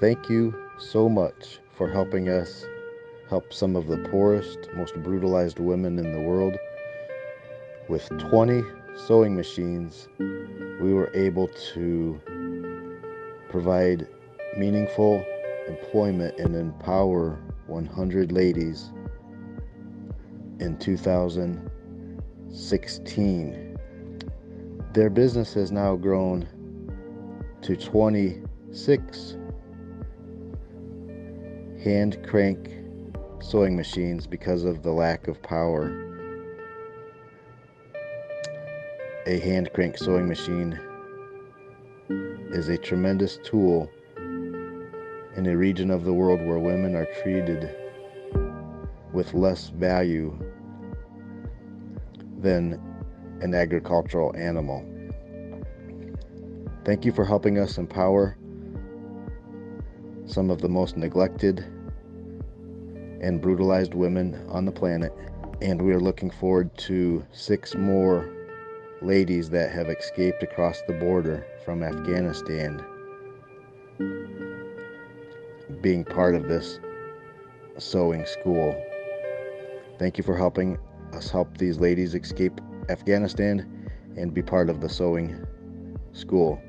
Thank you so much for helping us help some of the poorest, most brutalized women in the world. With 20 sewing machines, we were able to provide meaningful employment and empower 100 ladies in 2016. Their business has now grown to 26 hand crank sewing machines because of the lack of power. A hand crank sewing machine is a tremendous tool in a region of the world where women are treated with less value than an agricultural animal. Thank you for helping us empower some of the most neglected and brutalized women on the planet. And we are looking forward to 6 more ladies that have escaped across the border from Afghanistan being part of this sewing school. Thank you for helping us help these ladies escape Afghanistan and be part of the sewing school.